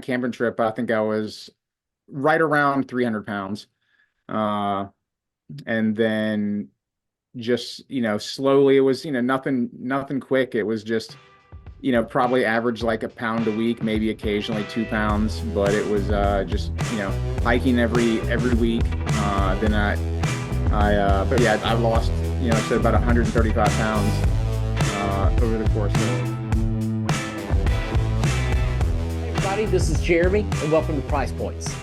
camping trip, I think I was right around 300 pounds. Uh, and then just, slowly it was, nothing quick. It was just, probably average like a pound a week, maybe occasionally 2 pounds, but it was just, hiking every week. Then but yeah, I lost, I said about 135 pounds over the course of. Hey everybody, this is Jeremy, and welcome to Price Points.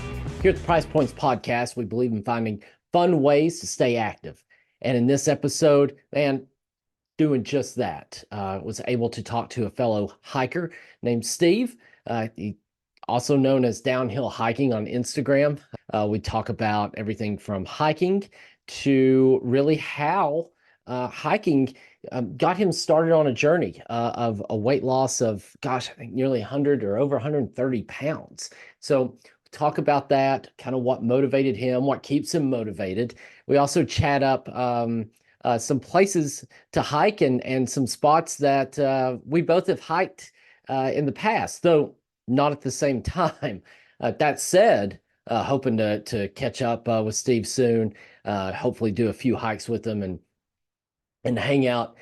Here at the Price Points podcast, we believe in finding fun ways to stay active. And in this episode, man, doing just that. Was able to talk to a fellow hiker named Steve. He also known as Downhill Hiking on Instagram. We talk about everything from hiking to really how hiking got him started on a journey of a weight loss of, gosh, I think nearly 100 or over 130 pounds. So talk about that, kind of what motivated him, what keeps him motivated. We also chat up some places to hike and some spots that we both have hiked in the past, though not at the same time. That said, hoping to catch up with Steve soon. Hopefully, do a few hikes with him and hang out,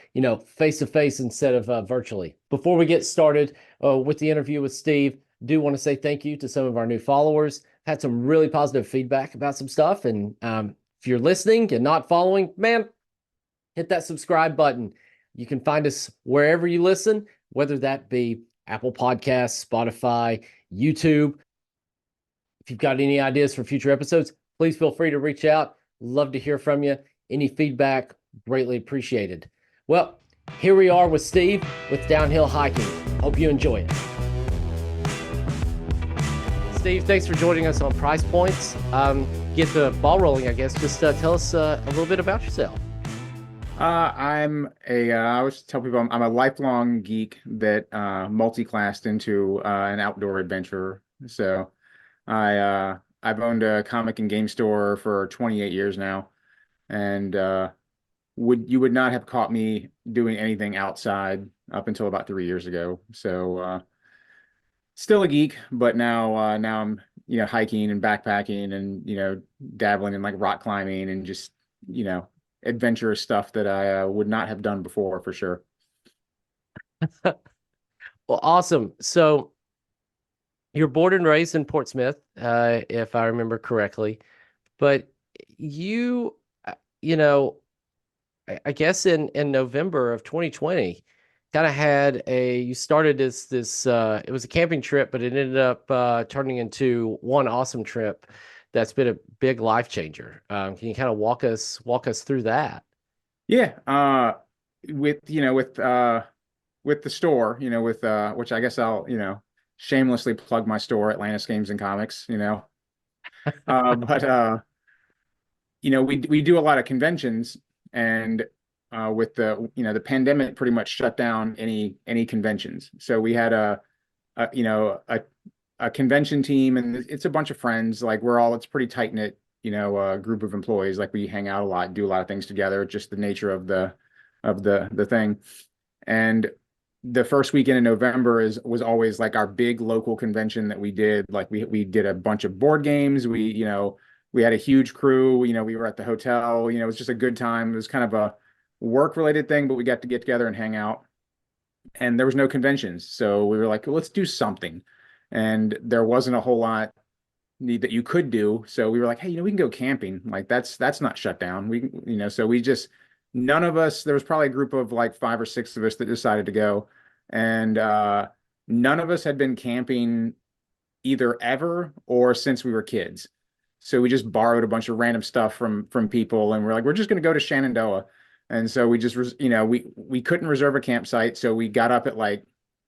face to face instead of virtually. Before we get started with the interview with Steve, do want to say thank you to some of our new followers. Had some really positive feedback about some stuff, and if you're listening and not following, man, hit that subscribe button. You can find us wherever you listen, whether that be Apple Podcasts, Spotify, YouTube. If you've got any ideas for future episodes, please feel free to reach out. Love to hear from you. Any feedback, greatly appreciated. Well, here we are with Steve with Downhill Hiking. Hope you enjoy it. Steve, thanks for joining us on Price Points. Get the ball rolling, I guess. Just tell us a little bit about yourself. I always tell people I'm a lifelong geek that multi-classed into an outdoor adventurer. So I've owned a comic and game store for 28 years now, and you would not have caught me doing anything outside up until about 3 years ago. So still a geek, but now I'm hiking and backpacking and dabbling in like rock climbing and just adventurous stuff that I would not have done before for sure. Well, awesome. So you're born and raised in Portsmouth, if I remember correctly, but you, you know, I guess in November of 2020, kind of you started as this, it was a camping trip, but it ended up turning into one awesome trip that's been a big life changer. Can you kind of walk us through that? Yeah, with with the store, with which I guess I'll shamelessly plug my store, Atlantis Games and Comics, but we do a lot of conventions, and with the pandemic pretty much shut down any conventions. So we had a you know a convention team, and it's a bunch of friends. Like it's pretty tight knit, group of employees. Like we hang out a lot, do a lot of things together. Just the nature of the thing. And the first weekend in November was always like our big local convention that we did. Like we did a bunch of board games. We had a huge crew. We were at the hotel. It was just a good time. It was kind of a work related thing, but we got to get together and hang out. And there was no conventions, so we were like, well, let's do something. And there wasn't a whole lot that you could do. So we were like, hey, we can go camping. Like that's not shut down. So we just none of us, there was probably a group of like 5 or 6 of us that decided to go. And none of us had been camping either ever or since we were kids. So we just borrowed a bunch of random stuff from people, and we're like, we're just going to go to Shenandoah. And so we just, we couldn't reserve a campsite, so we got up at like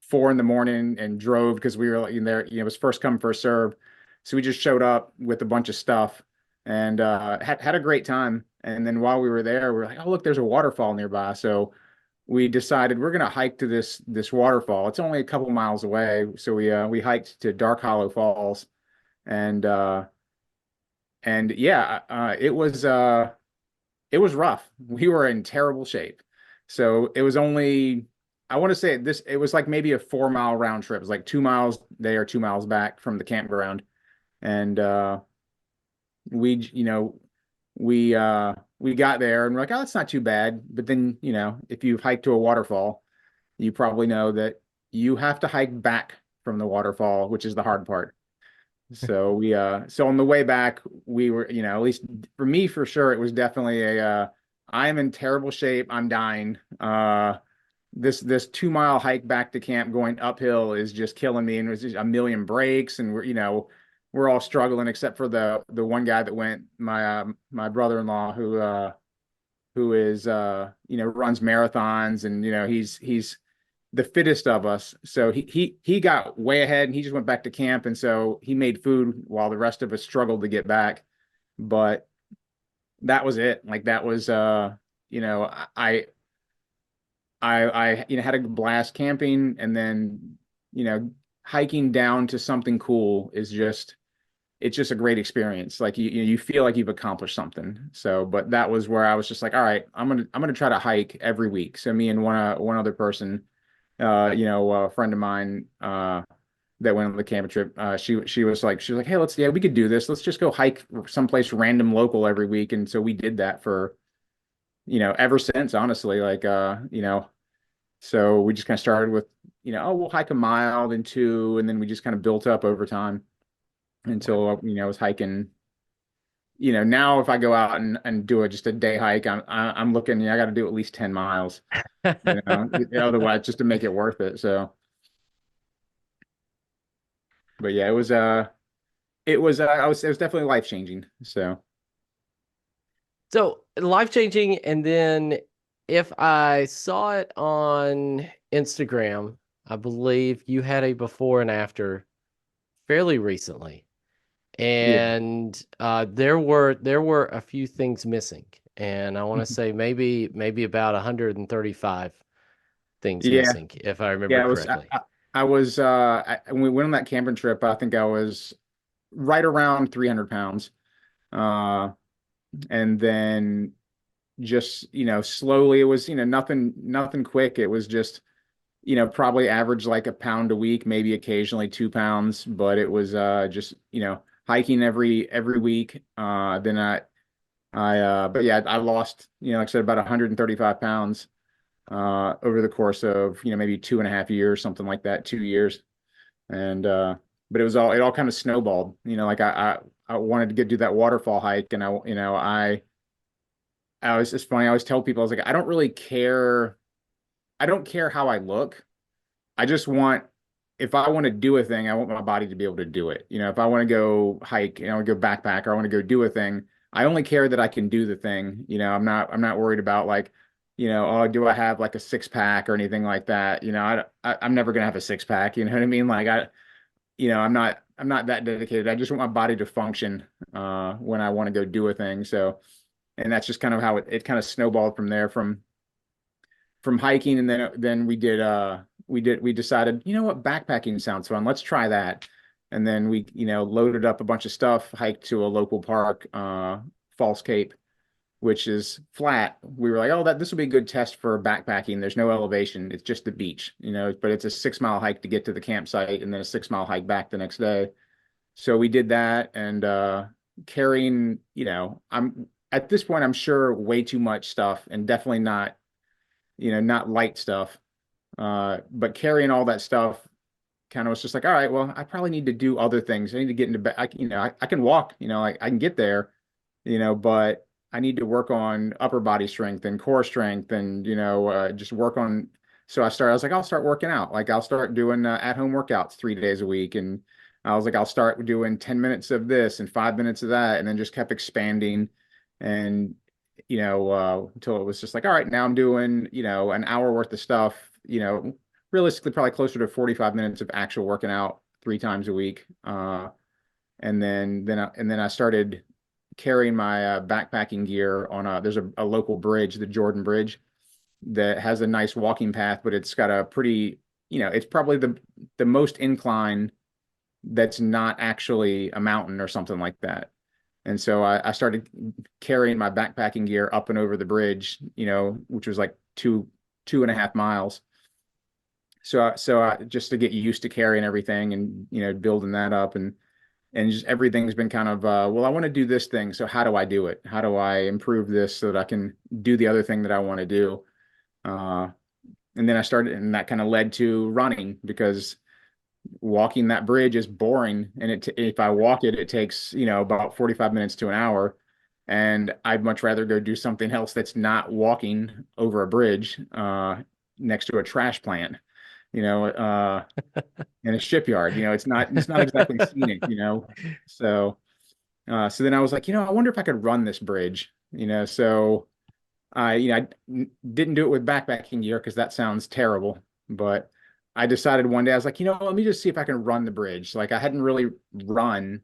4 in the morning and drove because we were like in there. It was first come first serve. So we just showed up with a bunch of stuff and had a great time. And then while we were there, we were like, oh look, there's a waterfall nearby. So we decided we're gonna hike to this waterfall. It's only a couple miles away. So we hiked to Dark Hollow Falls, and yeah, it was rough. We were in terrible shape. So it was only I want to say it was like maybe a 4 mile round trip. It was like 2 miles there, 2 miles back from the campground. And we, we got there and we're like, oh, it's not too bad. But then, if you've hiked to a waterfall, you probably know that you have to hike back from the waterfall, which is the hard part. So so on the way back, we were, at least for me, for sure, it was definitely I am in terrible shape. I'm dying. This 2 mile hike back to camp going uphill is just killing me. And it was just a million breaks, and we're all struggling except for the one guy that went, my brother-in-law who is runs marathons, and he's the fittest of us. So he got way ahead and he just went back to camp. And so he made food while the rest of us struggled to get back. But that was it. Like that was you know, I had a blast camping, and then, hiking down to something cool is just it's just a great experience. Like you feel like you've accomplished something. So, but that was where I was just like, all right, I'm gonna try to hike every week. So me and one other person, a friend of mine, that went on the camping trip, she was like, hey, yeah, we could do this. Let's just go hike someplace random local every week. And so we did that for, ever since, honestly, like, so we just kind of started with, oh, we'll hike a mile, then two, and then we just kind of built up over time until, I was hiking. Now if I go out and do just a day hike, I'm looking, I got to do at least 10 miles, otherwise just to make it worth it. So, but yeah, it was definitely life changing. So, So life changing. And then if I saw it on Instagram, I believe you had a before and after fairly recently. yeah. And there were a few things missing. And I want to say maybe about 135 things Yeah. missing, if I remember Yeah. correctly. I was, when we went on that camping trip, I think I was right around 300 pounds. Uh, and then just, slowly, it was, nothing quick. It was just, probably average like a pound a week, maybe occasionally 2 pounds, but it was, just, hiking every week. Then but yeah, I lost, like I said, about 135 pounds, over the course of, maybe 2.5 years, something like that, 2 years. And, but it all kind of snowballed, like I wanted to do that waterfall hike. And I was just funny. I always tell people, I was like, I don't really care. I don't care how I look. I just want, if I want to do a thing, I want my body to be able to do it. If I want to go hike, I want to go backpack, or I want to go do a thing, I only care that I can do the thing. I'm not worried about like, oh, do I have like a six pack or anything like that? I'm never gonna have a six pack. You know what I mean? Like I'm not that dedicated. I just want my body to function when I want to go do a thing. So, and that's just kind of how it kind of snowballed from there, from hiking. And then we decided, what, backpacking sounds fun, let's try that. And then we, loaded up a bunch of stuff, hiked to a local park, False Cape, which is flat. We were like, oh, this will be a good test for backpacking. There's no elevation, it's just the beach, but it's a 6 mile hike to get to the campsite, and then a 6 mile hike back the next day. So we did that. And carrying, I'm at this point, I'm sure, way too much stuff, and definitely not light stuff. But carrying all that stuff kind of was just like, all right, well, I probably need to do other things. I need to get into bed. I can walk, I can get there, but I need to work on upper body strength and core strength, and, just work on. So I was like, I'll start working out. Like I'll start doing at-home workouts 3 days a week. And I was like, I'll start doing 10 minutes of this and 5 minutes of that. And then just kept expanding. And until it was just like, all right, now I'm doing, an hour worth of stuff, realistically, probably closer to 45 minutes of actual working out 3 times a week. And then I started carrying my backpacking gear on there's a local bridge, the Jordan Bridge, that has a nice walking path, but it's got a pretty, it's probably the most incline that's not actually a mountain or something like that. And so I started carrying my backpacking gear up and over the bridge, which was like 2.5 miles. Just to get used to carrying everything and, building that up, and just everything's been kind of, well, I want to do this thing. So how do I do it? How do I improve this so that I can do the other thing that I want to do? Uh, and then I started, and that kind of led to running, because walking that bridge is boring. And if I walk it, it takes, about 45 minutes to an hour. And I'd much rather go do something else that's not walking over a bridge, next to a trash plant, you know, uh, in a shipyard. It's not exactly scenic, so then I was like, I wonder if I could run this bridge, so I didn't do it with backpacking gear because that sounds terrible. But I decided one day, I was like, let me just see if I can run the bridge. Like, I hadn't really run,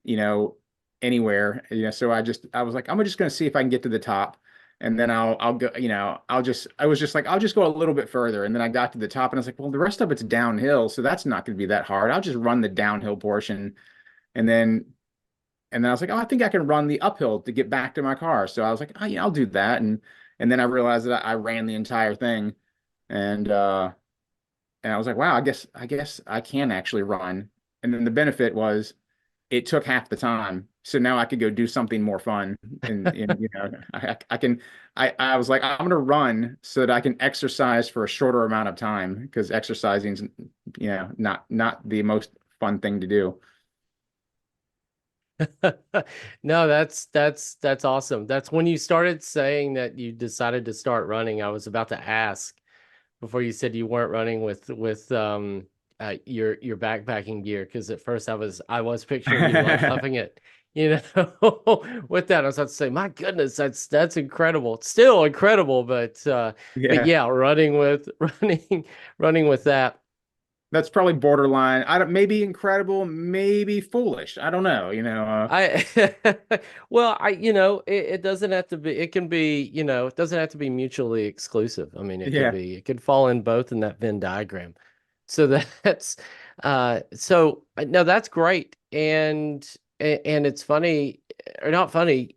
you know, anywhere, so I was like, I'm just going to see if I can get to the top. And then I'll go, I was just like, I'll just go a little bit further. And then I got to the top and I was like, well, the rest of it's downhill. So that's not going to be that hard. I'll just run the downhill portion. And then I was like, oh, I think I can run the uphill to get back to my car. So I was like, oh, yeah, I'll do that. And then I realized that I ran the entire thing. And I was like, wow, I guess I can actually run. And then the benefit was it took half the time. So now I could go do something more fun. And I was like, I'm gonna run so that I can exercise for a shorter amount of time, because exercising's, not the most fun thing to do. No, that's awesome. That's when you started saying that you decided to start running. I was about to ask before you said you weren't running with your backpacking gear, because at first I was picturing you like huffing it, with that. I was about to say, my goodness, that's incredible. It's still incredible, but Yeah. yeah, running with running with that. That's probably borderline. I don't, maybe incredible, maybe foolish. I don't know, I well, it doesn't have to be, it can be, it doesn't have to be mutually exclusive. I mean, Yeah. it could fall in both in that Venn diagram. So that's no, that's great. And it's funny, or not funny,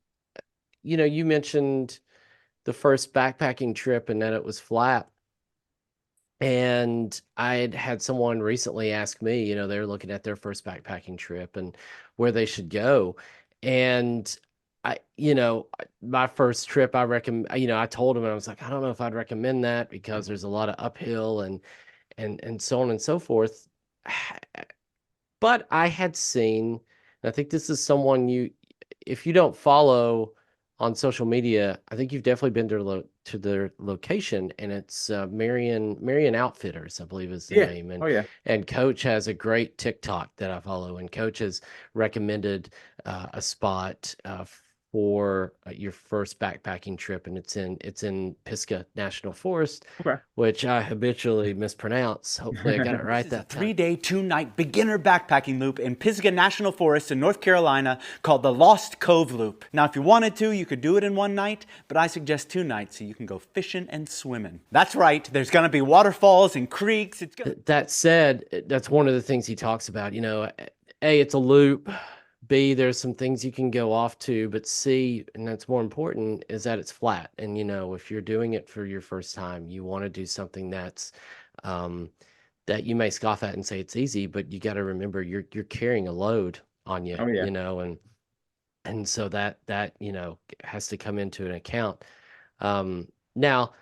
you mentioned the first backpacking trip and that it was flat. And I had someone recently ask me, they're looking at their first backpacking trip and where they should go. And my first trip, I recommend, I told him, and I was like, I don't know if I'd recommend that because there's a lot of uphill and so on and so forth. But I had seen, and I think this is someone if you don't follow on social media, I think you've definitely been to their location, and it's Marion Outfitters, I believe is the Yeah. name. And Oh yeah. Coach has a great TikTok that I follow, and Coach has recommended a spot for your first backpacking trip, and it's in Pisgah National Forest, Okay. which I habitually mispronounce. Hopefully, I got it right This is a that time. 3-day, 2-night beginner backpacking loop in Pisgah National Forest in North Carolina called the Lost Cove Loop. Now, if you wanted to, you could do it in one night, but I suggest 2 nights so you can go fishing and swimming. That's right, there's going to be waterfalls and creeks. That said, that's one of the things he talks about. A, it's a loop. B, there's some things you can go off to, but C, and that's more important, is that it's flat. And if you're doing it for your first time, you want to do something um, that you may scoff at and say it's easy, but you got to remember you're carrying a load on you, Oh yeah. and so that has to come into an account. Now,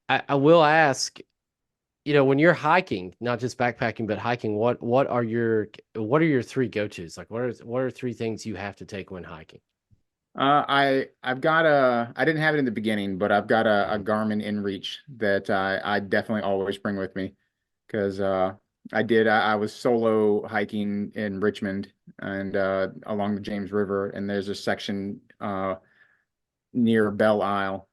I will ask, when you're hiking, not just backpacking, but hiking, what are your 3 go-tos? Like what are 3 things you have to take when hiking? I've got I didn't have it in the beginning, but I've got a Mhm. Garmin InReach that I definitely always bring with me, because I was solo hiking in Richmond, and along the James River, and there's a section near Belle Isle,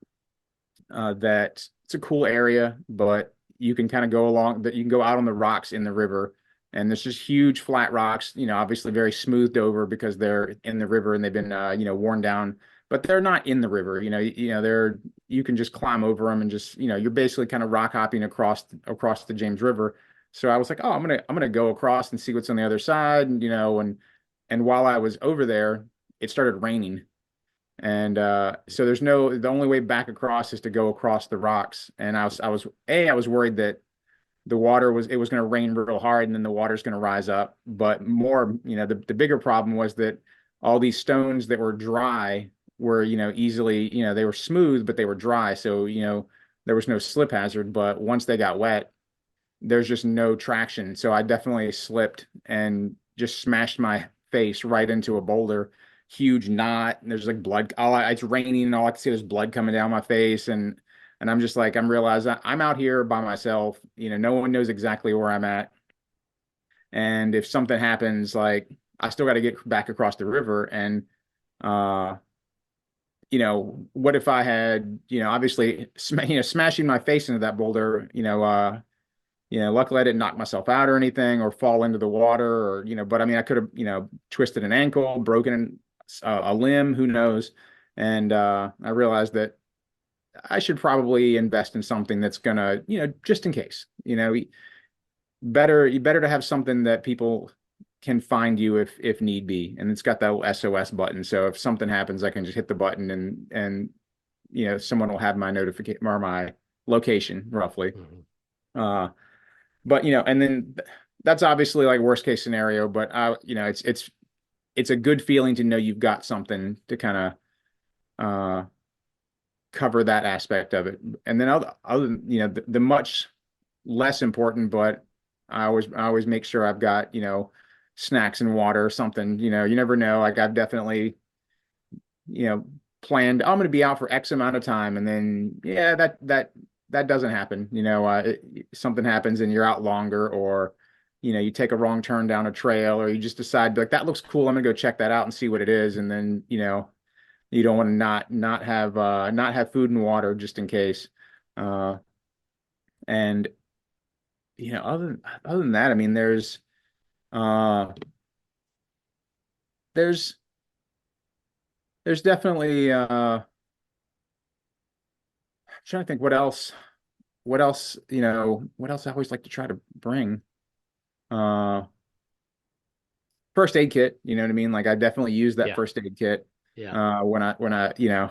that it's a cool area, but you can kind of go along that, you can go out on the rocks in the river, and there's just huge flat rocks, obviously very smoothed over because they're in the river and they've been worn down, but they're not in the river. They're, you can just climb over them, and just, you're basically kind of rock hopping across the James River. So I was like, oh, I'm gonna go across and see what's on the other side, and while I was over there, it started raining. And so the only way back across is to go across the rocks. And I was worried that the water was it was going to rain real hard and then the water's going to rise up. But more, the bigger problem was that all these stones that were dry were, easily, they were smooth, but they were dry. So, there was no slip hazard. But once they got wet, there's just no traction. So I definitely slipped and just smashed my face right into a boulder, huge knot. And there's like blood. It's raining and all I can see is blood coming down my face. And I'm just like, I'm realizing I'm out here by myself. No one knows exactly where I'm at. And if something happens, like I still got to get back across the river. And, uh, what if I had, obviously, smashing my face into that boulder, luckily I didn't knock myself out or anything or fall into the water or, but I mean, I could have, twisted an ankle, broken a limb, who knows? And I realized that I should probably invest in something that's gonna, just in case, better to have something that people can find you if need be. And it's got that SOS button. So if something happens, I can just hit the button and someone will have my notification or my location roughly. But and then that's obviously like worst case scenario, but it's a good feeling to know you've got something to kind of cover that aspect of it. And then other than, the much less important, but I always make sure I've got, snacks and water or something, you never know. Like I've definitely, planned, I'm going to be out for X amount of time. And then, yeah, that doesn't happen. Something happens and you're out longer, or, you take a wrong turn down a trail, or you just decide like, that looks cool. I'm gonna go check that out and see what it is. And then, you don't want to not have food and water just in case. And, other than that, I mean, uh, there's, there's definitely, trying to think what else I always like to try to bring. Uh, First aid kit, you know what I mean? Like I definitely use that Yeah. first aid kit Yeah. when I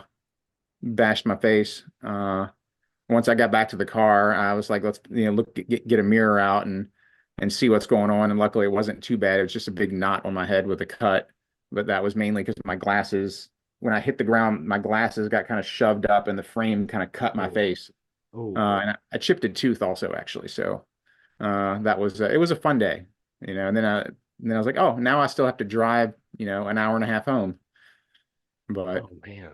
bashed my face. Once I got back to the car, I was like, let's look get a mirror out and see what's going on. And luckily it wasn't too bad. It was just a big knot on my head with a cut. But that was mainly because my glasses, when I hit the ground, my glasses got kind of shoved up and the frame kind of cut my Oh. face. Oh. And I chipped a tooth also actually. So that was it was a fun day, and then I was like, oh, now I still have to drive, an hour and a half home. But Oh man.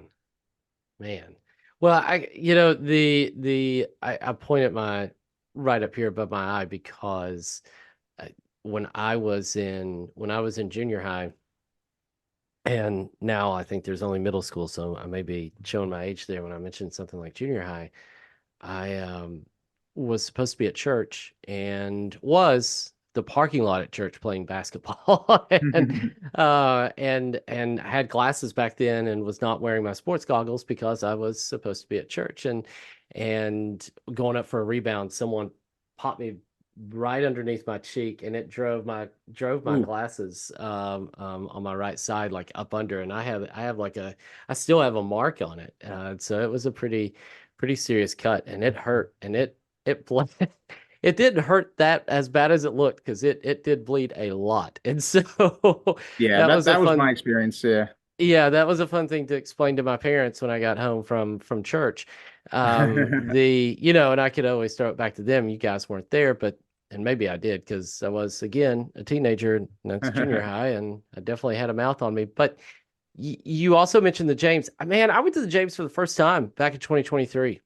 Man. Well, I pointed my right up here above my eye because when I was in junior high, and now I think there's only middle school, so I may be showing my age there when I mentioned something like junior high. I was supposed to be at church and was the parking lot at church playing basketball and had glasses back then and was not wearing my sports goggles because I was supposed to be at church and going up for a rebound, someone popped me right underneath my cheek and it drove my ooh, glasses on my right side like up under, and I still have a mark on it, so it was a pretty serious cut, and it hurt, and it bled. It didn't hurt that as bad as it looked because it did bleed a lot. And so yeah, that was a that was my fun, experience. Yeah. yeah, that was a fun thing to explain to my parents when I got home from church. And I could always throw it back to them. You guys weren't there, and maybe I did because I was again a teenager, and that's junior high, and I definitely had a mouth on me. But you also mentioned the James. Man, I went to the James for the first time back in 2023,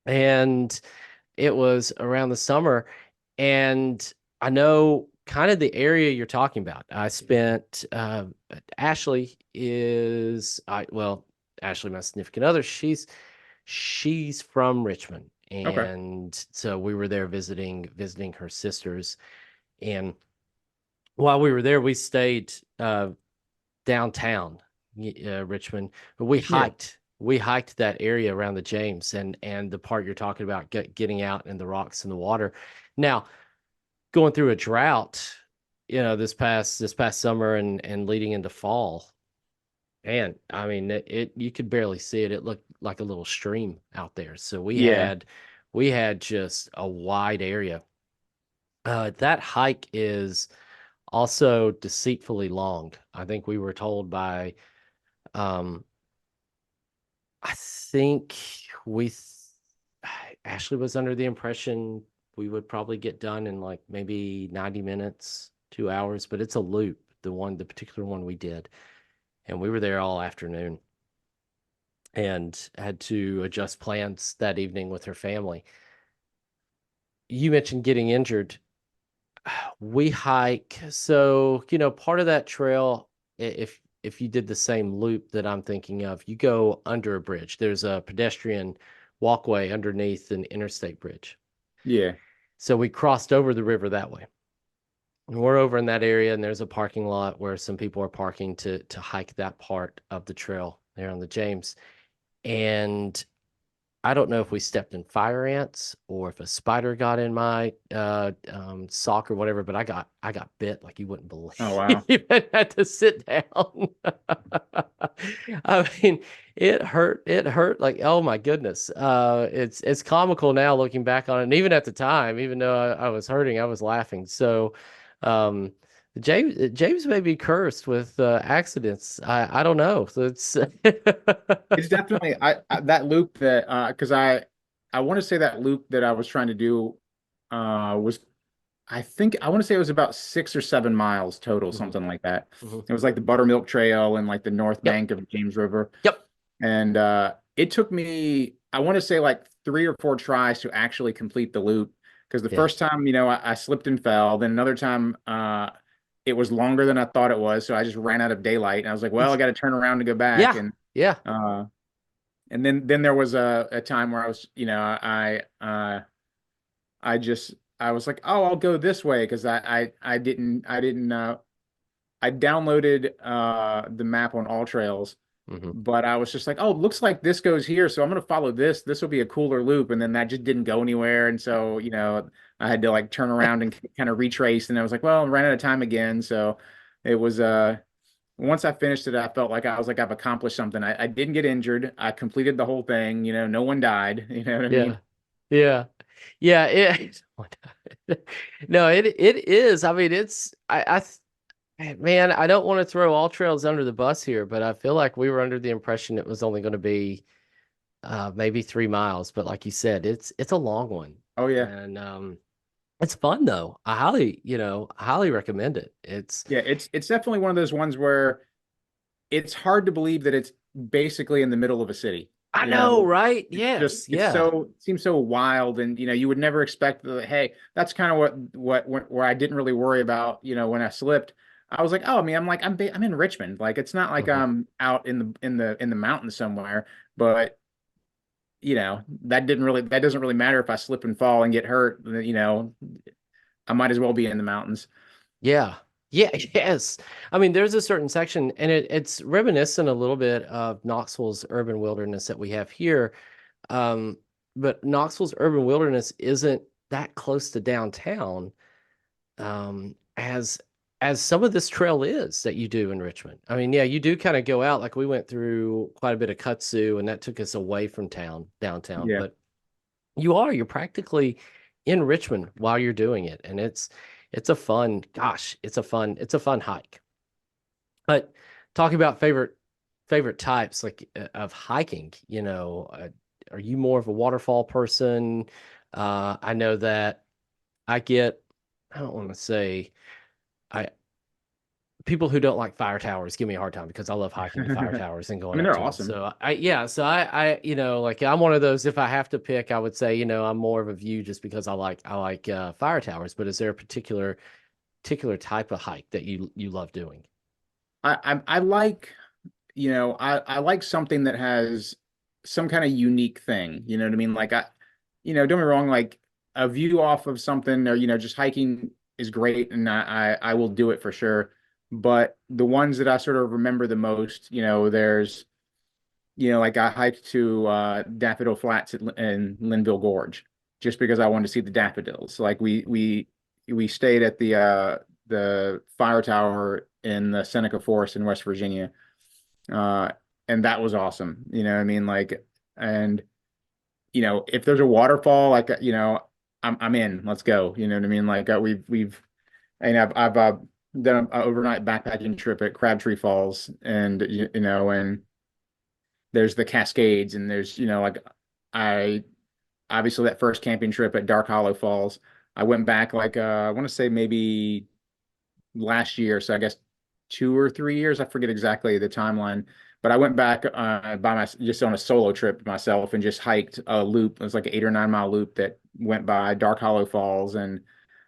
and it was around the summer, and I know kind of the area you're talking about. I spent Ashley is I well, Ashley, my significant other, she's from Richmond. Okay. And so we were there visiting her sisters. And while we were there, we stayed downtown Richmond, but Yeah. we hiked that area around the James and the part you're talking about, getting out in the rocks and the water. Now, going through a drought, this past summer and leading into fall, and I mean, it you could barely see it. It looked like a little stream out there. So we Yeah. had we had just a wide area. That hike is also deceitfully long. I think we were told by, um, I think we, th Ashley was under the impression we would probably get done in like maybe 90 minutes, 2 hours, but it's a loop, the particular one we did. And we were there all afternoon and had to adjust plans that evening with her family. You mentioned getting injured. We hike, so part of that trail, if you did the same loop that I'm thinking of, you go under a bridge. There's a pedestrian walkway underneath an interstate bridge. Yeah. So we crossed over the river that way. And we're over in that area, and there's a parking lot where some people are parking to hike that part of the trail there on the James. And I don't know if we stepped in fire ants or if a spider got in my sock or whatever, but I got bit like you wouldn't Oh, believe. wow. I had to sit down. I mean, it hurt. It hurt like, oh my goodness. It's comical now looking back on it. And even at the time, even though I was hurting, I was laughing. So um James may be cursed with accidents. I don't know. So it's It's definitely that loop that because I want to say that loop that I was trying to do was I think I want to say it was about 6 or 7 miles total, Mhm, something like that. mhm. It was like the Buttermilk Trail and like the north Yep. bank of the James River. Yep. And it took me, I want to say like 3 or 4 tries to actually complete the loop. Because the Yeah. first time, I slipped and fell. Then another time, it was longer than I thought it was. So I just ran out of daylight. And I was like, well, I got to turn around to go back. Yeah. Yeah. Uh, and then there was a time where I was, I was like, oh, I'll go this way because I downloaded the map on All Trails, Hmm. but I was just like, oh, it looks like this goes here, so I'm gonna follow this. This will be a cooler loop, and then that just didn't go anywhere, and so I had to like turn around and kind of retrace, and I was like, well, I ran out of time again, so it was once I finished it, I felt like I was like I've accomplished something. I didn't get injured. I completed the whole thing. No one died. You know what I Yeah. mean? Yeah. Yeah. No, it is. I mean, man, I don't want to throw all trails under the bus here, but I feel like we were under the impression it was only going to be maybe 3 miles. But like you said, it's a long one. Oh yeah. And it's fun though. I highly recommend it. It's Yeah, it's definitely one of those ones where it's hard to believe that it's basically in the middle of a city. I You know, know, right? it's just Yes. it's Yeah. it seems so wild, and you would never expect that. Hey, that's kind of where I didn't really worry about. When I slipped, I was like, oh, I mean, I'm in Richmond. Like, it's not like Mhm. I'm out in the mountains somewhere. But that doesn't really matter if I slip and fall and get hurt. I might as well be in the mountains. Yeah. Yeah, yes. I mean, there's a certain section, and it's reminiscent a little bit of Knoxville's urban wilderness that we have here. Um, but Knoxville's urban wilderness isn't that close to downtown, as some of this trail is that you do in Richmond. I mean, yeah, you do kind of go out, like we went through quite a bit of Kutsu, and that took us away from downtown. Yeah. But you're practically in Richmond while you're doing it, and it's a fun, gosh, it's a fun hike. But talking about favorite types like of hiking, are you more of a waterfall person? I know that I get, I don't want to say, I people who don't like fire towers give me a hard time because I love hiking to fire I towers and going mean, up they're to them. awesome. So like I'm one of those. If I have to pick, I would say, I'm more of a view just because I like fire towers. But is there a particular type of hike that you love doing? I like, I like something that has some kind of unique thing. You know what I mean? Like don't get me wrong, like a view off of something or, just hiking is great and I will do it for sure. But the ones that I sort of remember the most, there's, like I hiked to Daffodil Flats in Linville Gorge just because I wanted to see the daffodils. Like we stayed at the fire tower in the Seneca Forest in West Virginia. Uh, and that was awesome. You know what I mean? Like, and if there's a waterfall, like, I'm in, let's go. You know what I mean? Like, and I've done an overnight backpacking trip at Crabtree Falls, and and there's the Cascades, and there's, like, I obviously that first camping trip at Dark Hollow Falls. I went back, like, I want to say maybe last year, so I guess 2 or 3 years, I forget exactly the timeline. But I went back just on a solo trip myself and just hiked a loop. It was like an 8 or 9 mile loop that went by Dark Hollow Falls and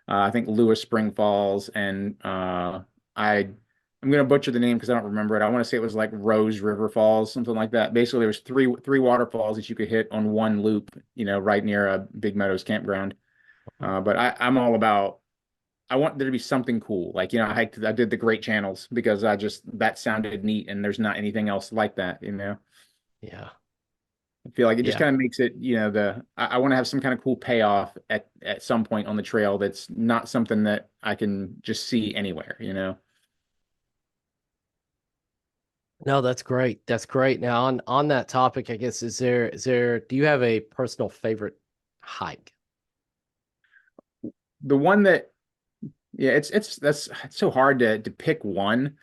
I think Lewis Spring Falls, and I I'm gonna butcher the name because I don't remember it. I want to say it was like Rose River Falls, something like that. Basically, there was three waterfalls that you could hit on one loop, right near a Big Meadows campground. But I'm all about. I want there to be something cool. Like, I did the Great Channels because that sounded neat, and there's not anything else like that. Yeah. I feel like it just Yeah. kind of makes it, I want to have some kind of cool payoff at some point on the trail that's not something that I can just see anywhere. No, that's great. That's great. Now on that topic, I guess, do you have a personal favorite hike? The one that, yeah, it's so hard to pick one,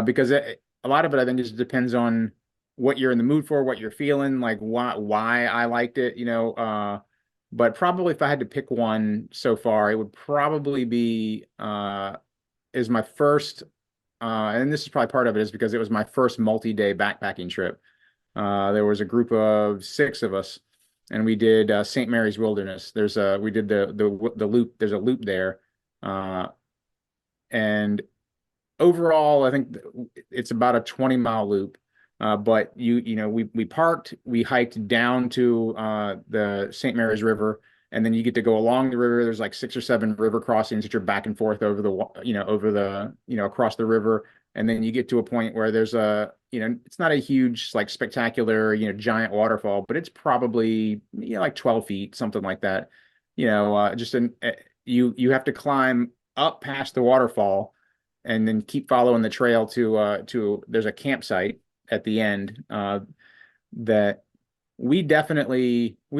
because a lot of it, I think, just depends on what you're in the mood for, what you're feeling, like why I liked it. But probably if I had to pick one so far, it would probably be is my first, and this is probably part of it, is because it was my first multi-day backpacking trip. There was a group of 6 of us, and we did St. Mary's Wilderness. We did the loop. There's a loop there, uh, and overall, I think it's about a 20-mile loop. But we parked, we hiked down to the St. Mary's River, and then you get to go along the river. There's like 6 or 7 river crossings that you're back and forth across the river. And then you get to a point where there's it's not a huge, like, spectacular, giant waterfall, but it's probably, like 12 feet, something like that. You have to climb up past the waterfall and then keep following the trail to there's a campsite at the end, that we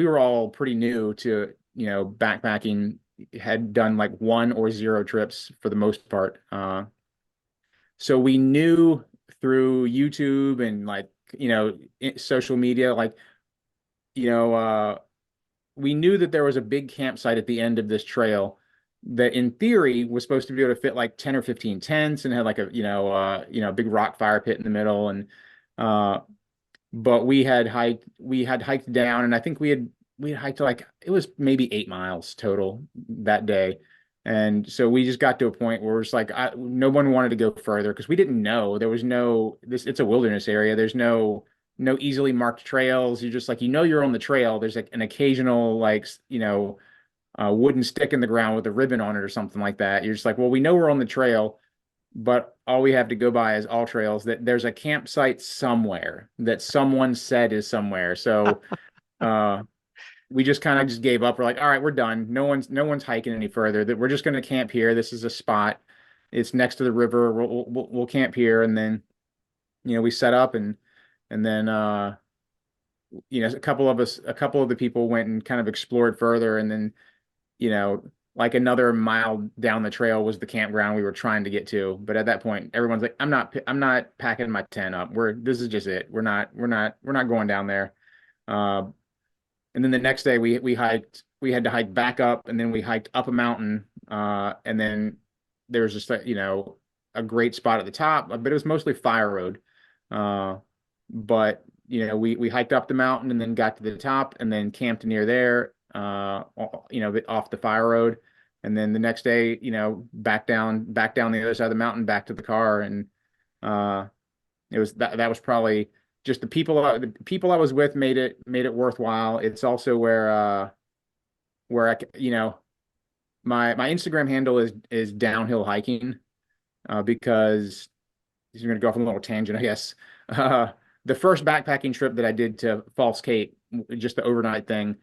were all pretty new to, backpacking, had done like 1 or 0 trips for the most part. So we knew through YouTube and, like, social media, like, you know, uh, we knew that there was a big campsite at the end of this trail that in theory was supposed to be able to fit like 10 or 15 tents and had like a big rock fire pit in the middle. And uh but we had hiked down, and I think we had hiked, like, it was maybe 8 miles total that day. And so we just got to a point where it's like, no one wanted to go further because we didn't know there was no this it's a wilderness area. There's no easily marked trails. You're just like, you're on the trail. There's like an occasional, like, a wooden stick in the ground with a ribbon on it or something like that. You're just like, well, we know we're on the trail, but all we have to go by is All Trails, that there's a campsite somewhere that someone said is somewhere. So uh we just kind of just gave up. We're like, all right, we're done. No one's hiking any further. That we're just going to camp here. This is a spot. It's next to the river. We'll camp here, and then we set up, and then a couple of the people went and kind of explored further, and then like another mile down the trail was the campground we were trying to get to. But at that point, everyone's like, I'm not packing my tent up. This is just it. We're not going down there. Uh, and then the next day we had to hike back up, and then we hiked up a mountain. And then there was just a great spot at the top, but it was mostly fire road. But we hiked up the mountain and then got to the top and then camped near there, off the fire road. And then the next day, back down the other side of the mountain, back to the car. And uh, that was probably just the people I was with made it worthwhile. It's also where my Instagram handle is downhill hiking, because you're going to go off on a little tangent, I guess. Uh, the first backpacking trip that I did to False Cape, just the overnight thing,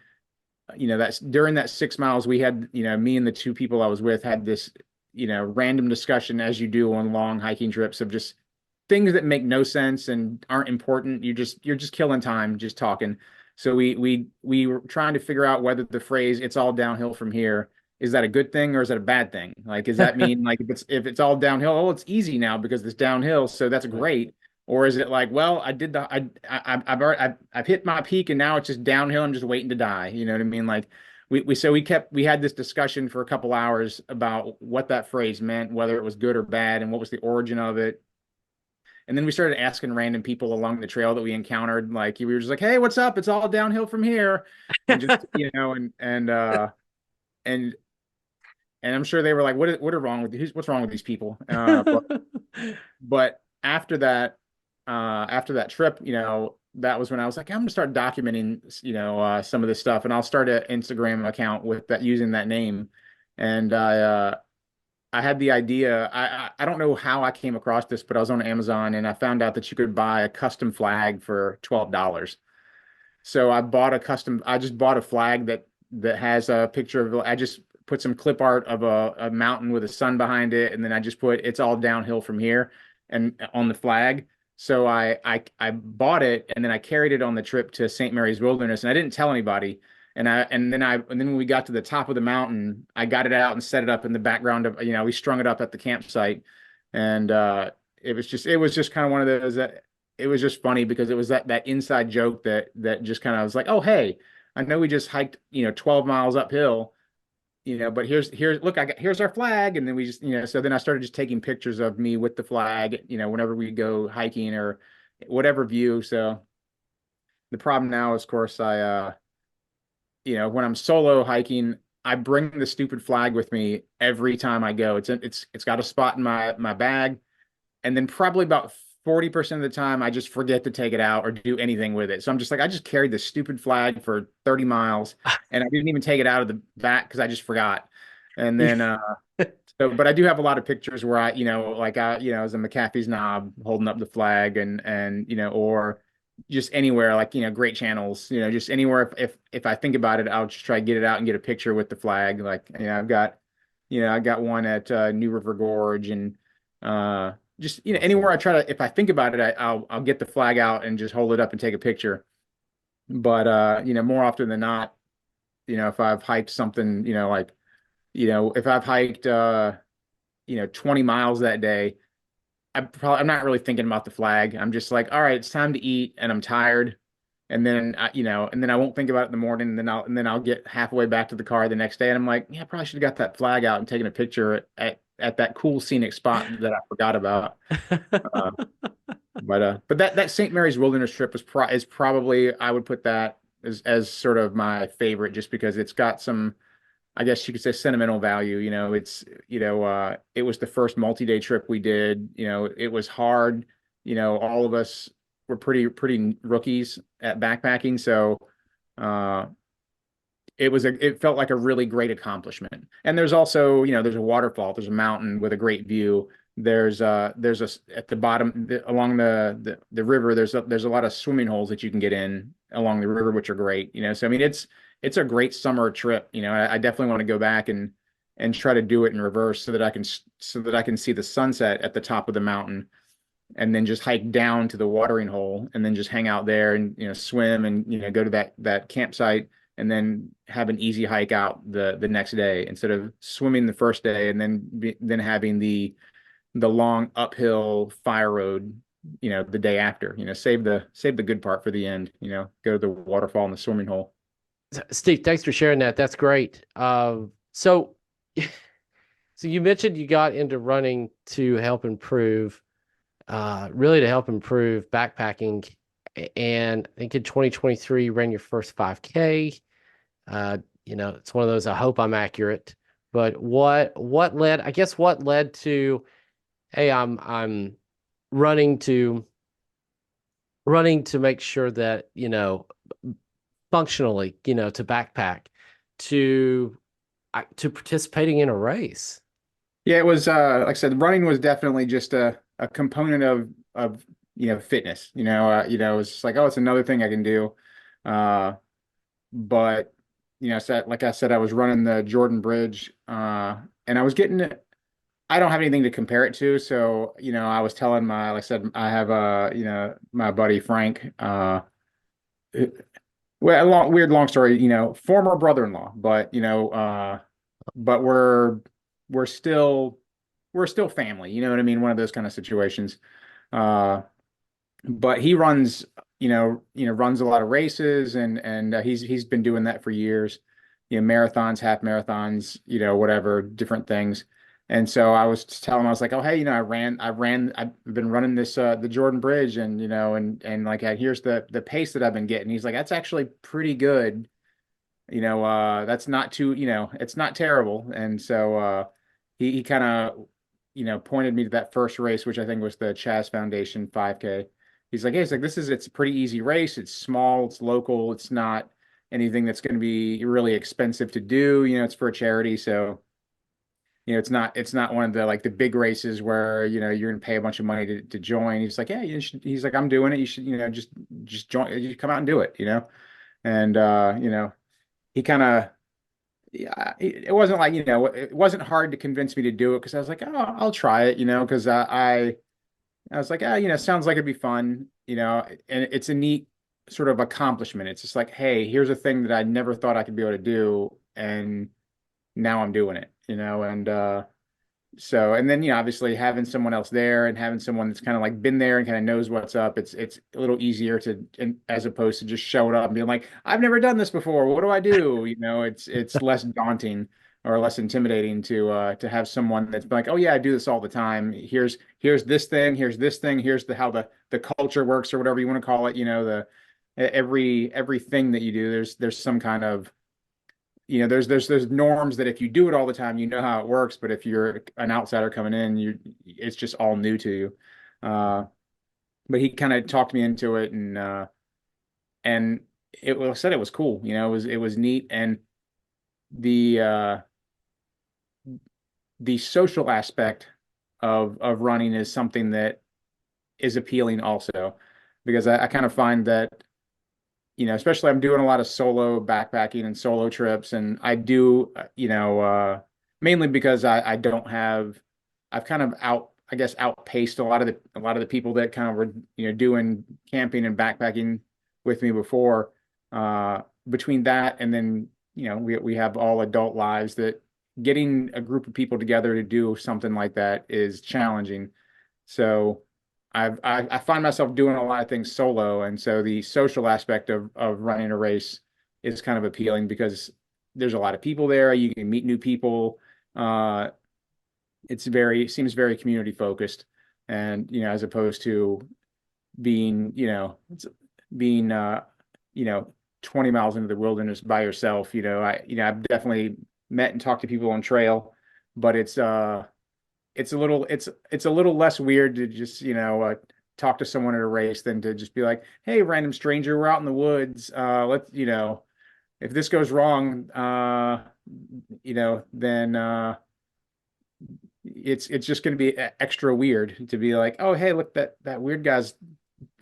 that's during that 6 miles, we had, me and the 2 people I was with had this, random discussion, as you do on long hiking trips, of just things that make no sense and aren't important. You're just killing time, just talking. So we were trying to figure out whether the phrase "it's all downhill from here" is that a good thing or is that a bad thing? Like, does that mean like if it's all downhill, oh, it's easy now because it's downhill, so that's Right. great. Or is it like, well, I did the I've hit my peak and now it's just downhill. I'm just waiting to die. You know what I mean? Like we had this discussion for a couple hours about what that phrase meant, whether it was good or bad, and what was the origin of it. And then we started asking random people along the trail that we encountered. Like we were just like, "Hey, what's up? It's all downhill from here," and just and and I'm sure they were like, what are wrong with what's wrong with these people?" But after that trip, that was when I was like, I'm gonna start documenting, some of this stuff, and I'll start an Instagram account with that using that name. And I had the idea. I don't know how I came across this, but I was on Amazon and I found out that you could buy a custom flag for $12. So I just bought a flag that has a picture of, I just put some clip art of a mountain with a sun behind it, and then I just put "it's all downhill from here" and on the flag. So I bought it and then I carried it on the trip to St. Mary's Wilderness, and I didn't tell anybody. And then when we got to the top of the mountain, I got it out and set it up in the background of, we strung it up at the campsite. And it was just kind of one of those that it was just funny because it was that inside joke that just kind of was like, oh, hey, I know we just hiked, 12 miles uphill, but here's look, here's our flag. And then we just, so then I started just taking pictures of me with the flag, whenever we go hiking or whatever view. So the problem now is, of course, when I'm solo hiking, I bring the stupid flag with me every time I go. It's got a spot in my bag, and then probably about 40% of the time I just forget to take it out or do anything with it. So I'm just like, I just carried this stupid flag for 30 miles and I didn't even take it out of the back because I just forgot. And then but I do have a lot of pictures where as a McAfee's knob holding up the flag and or just anywhere, like, great channels, just anywhere. If I think about it, I'll just try to get it out and get a picture with the flag. Like, I got one at New River Gorge and just, anywhere I try to, if I think about it, I'll get the flag out and just hold it up and take a picture. But more often than not, if I've hiked something, if I've hiked 20 miles that day, I'm not really thinking about the flag. I'm just like, all right, it's time to eat and I'm tired. And then I won't think about it in the morning. And then I'll get halfway back to the car the next day and I'm like, yeah, I probably should have got that flag out and taken a picture at that cool scenic spot that I forgot about. Uh, but that St. Mary's Wilderness trip is probably, I would put that as sort of my favorite, just because it's got some, I guess you could say, sentimental value. It was the first multi-day trip we did. It was hard. All of us were pretty rookies at backpacking, so uh, it felt like a really great accomplishment. And there's also, there's a waterfall, there's a mountain with a great view. There's at the bottom, along the river, there's a lot of swimming holes that you can get in along the river, which are great. So I mean, it's a great summer trip. I definitely want to go back and try to do it in reverse so that I can see the sunset at the top of the mountain, and then just hike down to the watering hole and then just hang out there and swim and go to that campsite and then have an easy hike out the next day, instead of swimming the first day and then having the long uphill fire road the day after. Save the good part for the end. Go to the waterfall and the swimming hole. Steve, thanks for sharing that. That's great. So you mentioned you got into running to help improve, really to help improve backpacking. And I think in 2023, you ran your first 5K. It's one of those, I hope I'm accurate, but what led to, hey, I'm running to make sure that, functionally, to backpack, to participating in a race. Yeah, it was like I said, running was definitely just a component of fitness. It was just like, oh, it's another thing I can do. But so like I said, I was running the Jordan Bridge, and I was getting it. I don't have anything to compare it to, so I was telling like I said, I have my buddy Frank, Well, long story, former brother-in-law, but but we're still we're still family, you know what I mean? One of those kind of situations. Uh, but he runs, runs a lot of races, and he's been doing that for years. Marathons, half marathons, whatever, different things. And so I was telling him, I was like, oh, hey, I've been running this the Jordan Bridge, and and like here's the pace that I've been getting. He's like, that's actually pretty good. That's not too, it's not terrible. And so he kind of, pointed me to that first race, which I think was the Chaz Foundation 5K. He's like, hey, it's a pretty easy race. It's small, it's local, it's not anything that's going to be really expensive to do. It's for a charity. So, it's not one of the like the big races where, you're gonna pay a bunch of money to join. He's like, yeah, he's like, I'm doing it. You should, just join, you come out and do it, And he kind of yeah, it wasn't like, it wasn't hard to convince me to do it because I was like, oh, I'll try it, because I was like, sounds like it'd be fun, and it's a neat sort of accomplishment. It's just like, hey, here's a thing that I never thought I could be able to do, and now I'm doing it, and so, and then, obviously having someone else there and having someone that's kind of like been there and kind of knows what's up, it's a little easier as opposed to just showing up and being like, I've never done this before. What do I do? It's less daunting or less intimidating to have someone that's like, oh yeah, I do this all the time. Here's this thing, here's this thing, here's how the culture works or whatever you want to call it. Everything that you do, there's some kind of there's norms that if you do it all the time, how it works. But if you're an outsider coming in, it's just all new to you. But he kind of talked me into it, and said it was cool. It was neat, and the uh, the social aspect of running is something that is appealing also, because I kind of find that especially I'm doing a lot of solo backpacking and solo trips, and I do, mainly because I don't have, I've kind of I guess, outpaced a lot of the people that kind of were, doing camping and backpacking with me before. Between that and then, we have all adult lives that getting a group of people together to do something like that is challenging. So I find myself doing a lot of things solo, and so the social aspect of running a race is kind of appealing because there's a lot of people there. You can meet new people. Seems very community focused, and as opposed to being being 20 miles into the wilderness by yourself. I've definitely met and talked to people on trail, but it's a little less weird to just talk to someone at a race than to just be like, hey, random stranger, we're out in the woods, let's if this goes wrong, then it's just going to be extra weird to be like, oh, hey, look, that weird guy's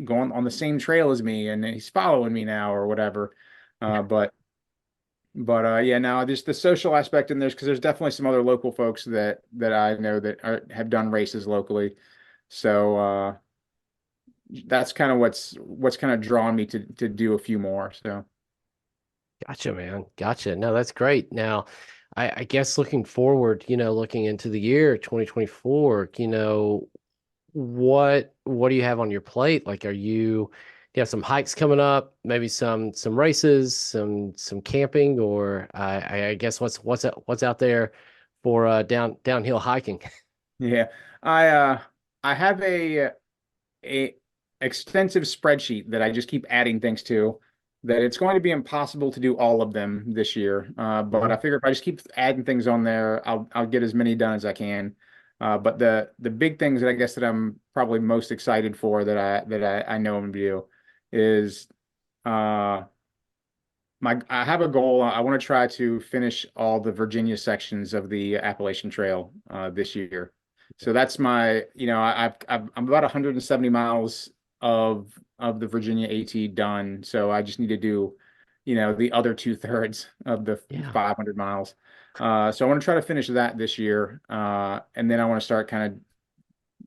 going on the same trail as me and he's following me now or whatever. But yeah, now there's the social aspect in there because there's definitely some other local folks that I know that have done races locally. So that's kind of what's kind of drawn me to do a few more. So Gotcha, man. Gotcha. No, that's great. Now, I guess looking forward, looking into the year 2024, what do you have on your plate? Like, you have some hikes coming up, maybe some races, some camping, or I guess what's out there for downhill hiking? yeah, I have a extensive spreadsheet that I just keep adding things to, that it's going to be impossible to do all of them this year. But I figure if I just keep adding things on there, I'll get as many done as I can. But the big things that I guess that I'm probably most excited for that I know I'm gonna do is uh I have a goal. I want to try to finish all the Virginia sections of the Appalachian Trail this year. So that's my, I'm about 170 miles of the Virginia AT done. So I just need to do, the other 2/3 of the Yeah. 500 miles. So I want to try to finish that this year, and then I want to start kind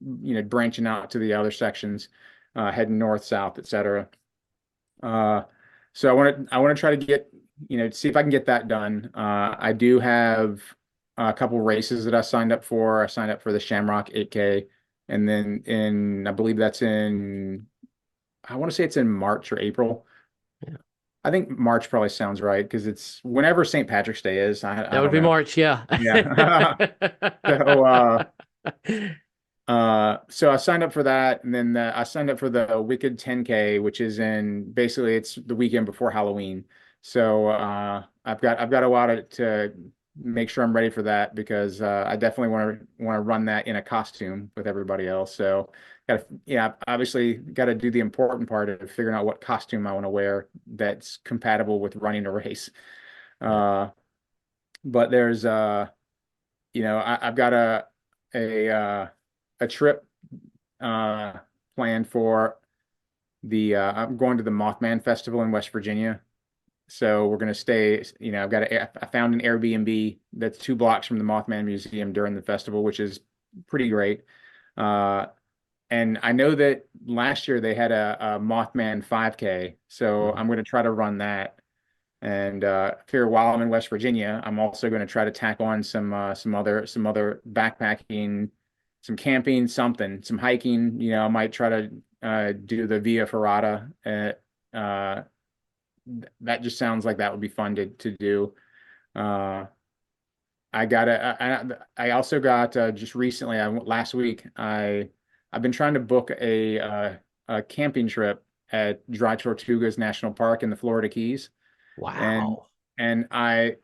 of, branching out to the other sections, heading north, south, etc. So I want to try to get, see if I can get that done. I do have a couple races that I signed up for. I signed up for the Shamrock 8K, and then I believe that's I want to say it's in March or April. Yeah. I think March probably sounds right because it's whenever St. Patrick's Day is. I That would don't be know. March, yeah. Yeah. So so I signed up for that, and then I signed up for the Wicked 10K, which is in basically it's the weekend before Halloween. So I've got a while to make sure I'm ready for that because I definitely want to run that in a costume with everybody else. So obviously got to do the important part of figuring out what costume I want to wear that's compatible with running a race. Yeah. Uh, but there's I've got a trip uh, planned for I'm going to the Mothman Festival in West Virginia. So we're going to stay, I found an Airbnb that's 2 blocks from the Mothman Museum during the festival, which is pretty great. Uh, and I know that last year they had a Mothman 5K, so Mhm. I'm going to try to run that. And here, while I'm in West Virginia, I'm also going to try to tack on some other backpacking, some camping, some hiking. I might try to do the Via Ferrata. Uh, that just sounds like that would be fun to do. Uh, I also got just recently. Last week. I've been trying to book a camping trip at Dry Tortugas National Park in the Florida Keys, and Wow. and I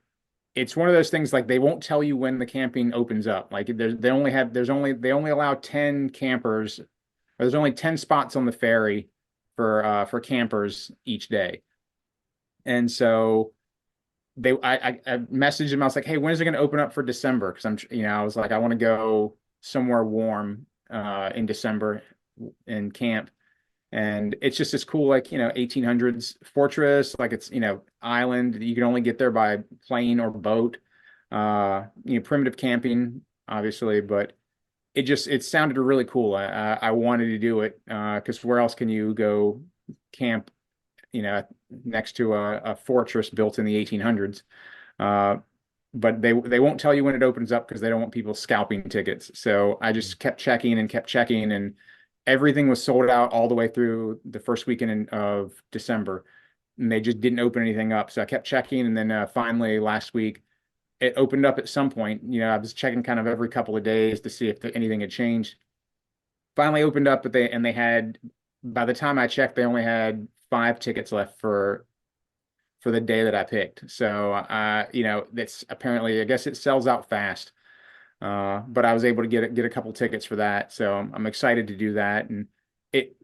it's one of those things like they won't tell you when the camping opens up. Like they only allow 10 campers, or there's only 10 spots on the ferry for campers each day. And so I messaged them. I was like, hey, when is it going to open up for December? Because I was like, I want to go somewhere warm in December and camp. And it's just this cool, like, 1800s fortress, like it's, island. You can only get there by plane or boat. Primitive camping, obviously, but it sounded really cool. I wanted to do it because where else can you go camp, you know, next to a fortress built in the 1800s? Uh, but they won't tell you when it opens up because they don't want people scalping tickets. So I just kept checking, and everything was sold out all the way through the first weekend of December, and they just didn't open anything up. So I kept checking, and then finally last week it opened up at some point. I was checking kind of every couple of days to see if anything had changed. Finally opened up, but they had, by the time I checked, they only had 5 tickets left for the day that I picked. So, that's apparently, I guess it sells out fast. But I was able to get a couple tickets for that. So I'm excited to do that. And it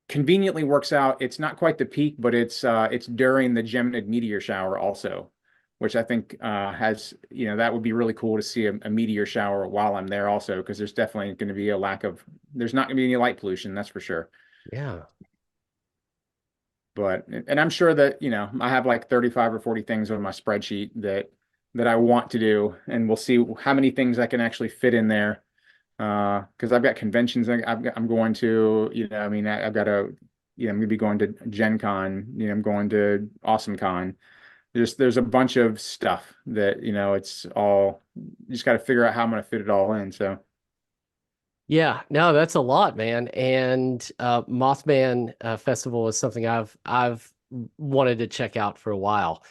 conveniently works out. It's not quite the peak, but it's during the Geminid meteor shower also, which I think has, that would be really cool to see a meteor shower while I'm there also, because there's definitely going to be there's not going to be any light pollution, that's for sure. Yeah. And I'm sure that, I have like 35 or 40 things on my spreadsheet that I want to do, and we'll see how many things I can actually fit in there. Because I've got conventions I'm going to, I mean, I've got I'm going to be going to Gen Con, I'm going to Awesome Con. There's a bunch of stuff that, it's all, you just got to figure out how I'm going to fit it all in. So, Yeah, no, that's a lot, man. And Mothman Festival is something I've wanted to check out for a while.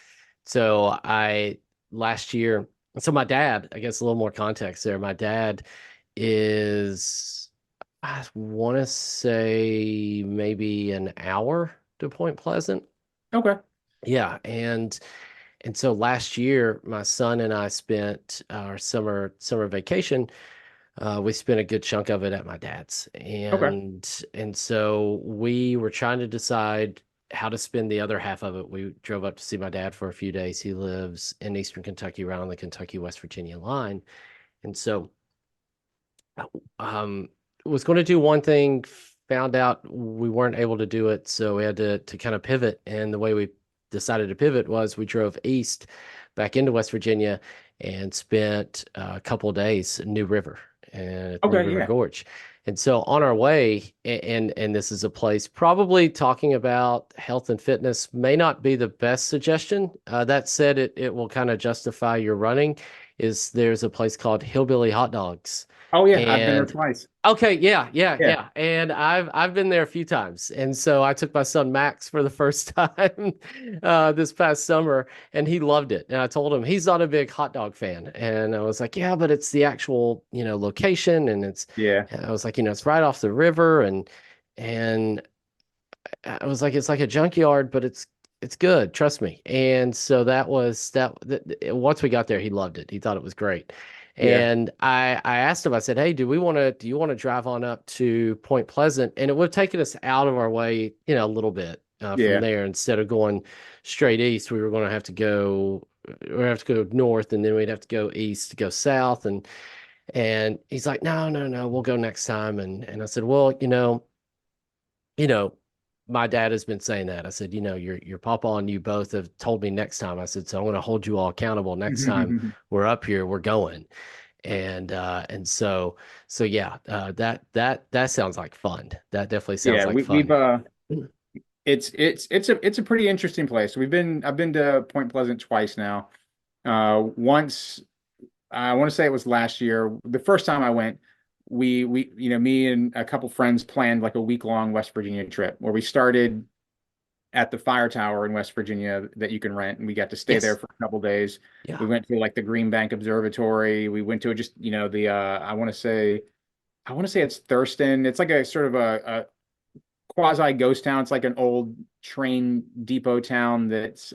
So I last year, so my dad, I guess a little more context there. My dad is, I want to say maybe an hour to Point Pleasant. okay. Yeah, and so last year, my son and I spent our summer vacation. We spent a good chunk of it at my dad's, Okay. and so we were trying to decide how to spend the other half of it. We drove up to see my dad for a few days. He lives in Eastern Kentucky, around the Kentucky-West Virginia line, and so was going to do one thing, found out we weren't able to do it, so we had to kind of pivot. And the way we decided to pivot was we drove east back into West Virginia and spent a couple of days in New River and at the New Okay. River Yeah. Gorge. And so on our way, and this is a place probably talking about health and fitness may not be the best suggestion. That said, it will kind of justify your running. There's a place called Hillbilly Hot Dogs. Oh yeah, I've been there And twice. okay, yeah, yeah, Yeah. yeah. And I've been there a few times. And so I took my son Max for the first time this past summer, and he loved it. And I told him he's not a big hot dog fan. And I was like, yeah, but it's the actual, location, and Yeah. I was like, it's right off the river, and I was like, it's like a junkyard, but it's good, trust me. And so once we got there, he loved it. He thought it was great. Yeah. And I asked him, I said, hey, do you want to drive on up to Point Pleasant? And it would have taken us out of our way, a little bit from Yeah. there. Instead of going straight east, we were going to have to go north, and then we'd have to go east to go south. And he's like, no, no, no, we'll go next time. And I said, well, you know, my dad has been saying that. I said, your papa and you both have told me next time. I said, so I'm going to hold you all accountable next time we're up here, we're going. And so yeah, that sounds like fun. That definitely sounds Yeah, like we've fun. it's a pretty interesting place. I've been to Point Pleasant twice now. Once I want to say it was last year. The first time I went, me and a couple friends planned like a week-long West Virginia trip where we started at the fire tower in West Virginia that you can rent, and we got to stay there Yes. for a couple days. We Yeah. went to like the Green Bank Observatory. We went to just, the I want to say it's Thurston. It's like a sort of a quasi ghost town. It's like an old train depot town that's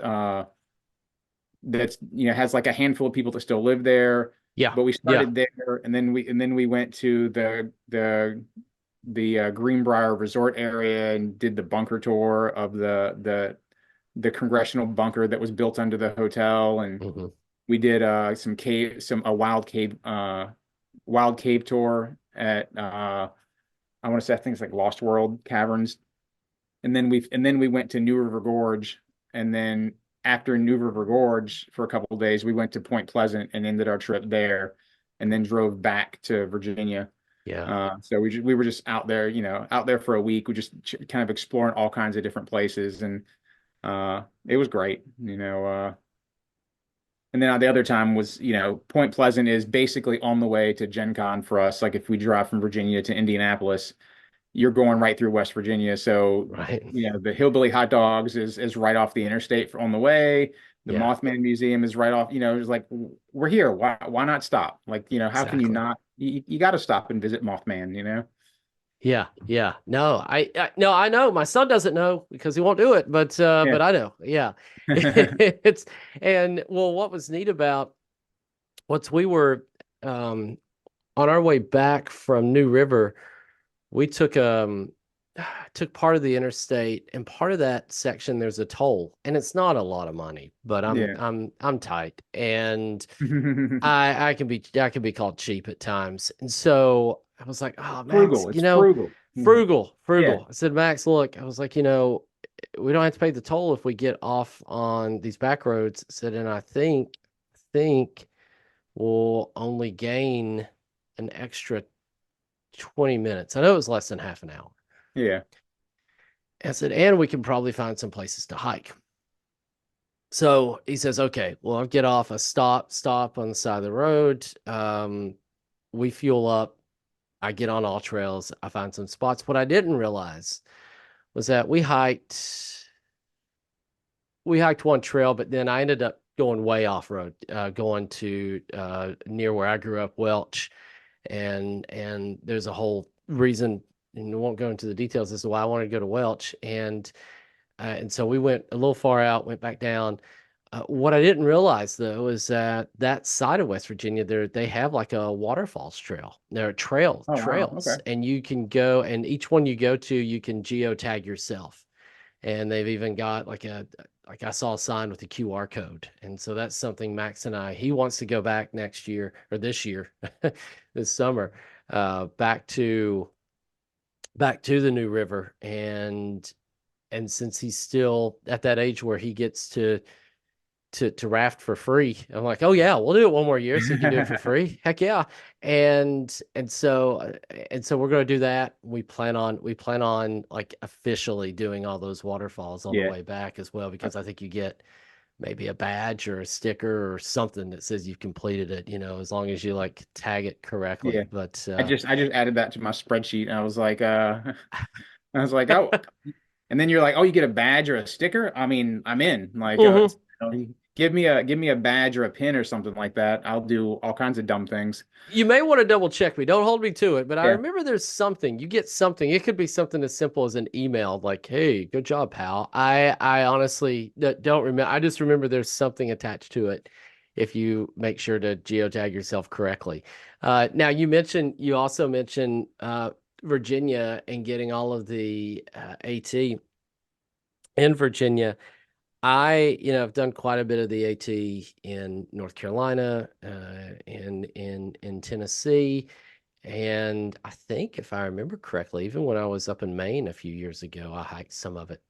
has like a handful of people that still live there. Yeah. But we Yeah. started there, and then we went to the Greenbrier Resort area and did the bunker tour of the congressional bunker that was built under the hotel, and Hmm. we did a wild cave tour at I want to say I think it's like Lost World Caverns, and then we went to New River Gorge, and then after New River Gorge for a couple of days, we went to Point Pleasant and ended our trip there, and then drove back to Virginia. Yeah. So we were just out there, out there for a week. We just kind of exploring all kinds of different places, and it was great. And then the other time was, Point Pleasant is basically on the way to Gen Con for us. Like if we drive from Virginia to Indianapolis, you're going right through West Virginia. So, Right. the Hillbilly Hot Dogs is right off the interstate on the way. The Yeah. Mothman Museum is right off, it's like we're here. Why not stop? Like, how can you Exactly. not? You got to stop and visit Mothman. Yeah, yeah. No, no, I know. My son doesn't know because he won't do it, Yeah. but I know. Yeah. It's and well, what was neat about once we were um on our way back from New River, we took part of the interstate, and part of that section there's a toll, and it's not a lot of money, but I'm Yeah. I'm tight, and I can be called cheap at times. And so I was like, oh, Max, Frugal. It's frugal. frugal, Yeah. frugal. I said, Max, look, I was like, we don't have to pay the toll if we get off on these back roads. I said, and I think we'll only gain an extra 20 minutes. I know it was less than half an hour. Yeah. I said, and we can probably find some places to hike. So he says, okay, well, I'll get off a stop on the side of the road. We fuel up. I get on all trails. I find some spots. What I didn't realize was that we hiked one trail, but then I ended up going way off road, going to near where I grew up, Welch, and there's a whole reason, and I won't go into the details as to why I wanted to go to Welch, and so we went a little far out, went back down. What I didn't realize though is that side of West Virginia, they have like a waterfalls trail. There are Oh wow. trails, Okay. and you can go, and each one you go to, you can geotag yourself. And they've even got like I saw a sign with a QR code. And so that's something Max and he wants to go back next year or this year, this summer, back to the New River. And since he's still at that age where he gets to to raft for free. I'm like, oh yeah, we'll do it one more year so you can do it for free. Heck yeah. And so we're going to do that. We plan on like officially doing all those waterfalls on the Yeah. way back as well, because I think you get maybe a badge or a sticker or something that says you've completed it, as long as you like tag it correctly. Yeah. But I just added that to my spreadsheet and I was like, I was like, oh, and then you're like, oh, you get a badge or a sticker? I mean, I'm in. Like, Mhm. give me a badge or a pin or something like that. I'll do all kinds of dumb things. You may want to double check me. Don't hold me to it, but I Yeah. remember there's something. You get something. It could be something as simple as an email, like, "Hey, good job, pal." I honestly don't remember. I just remember there's something attached to it if you make sure to geotag yourself correctly. Now you also mentioned Virginia and getting all of the AT in Virginia. I've done quite a bit of the AT in North Carolina, in Tennessee, and I think if I remember correctly, even when I was up in Maine a few years ago, I hiked some of it.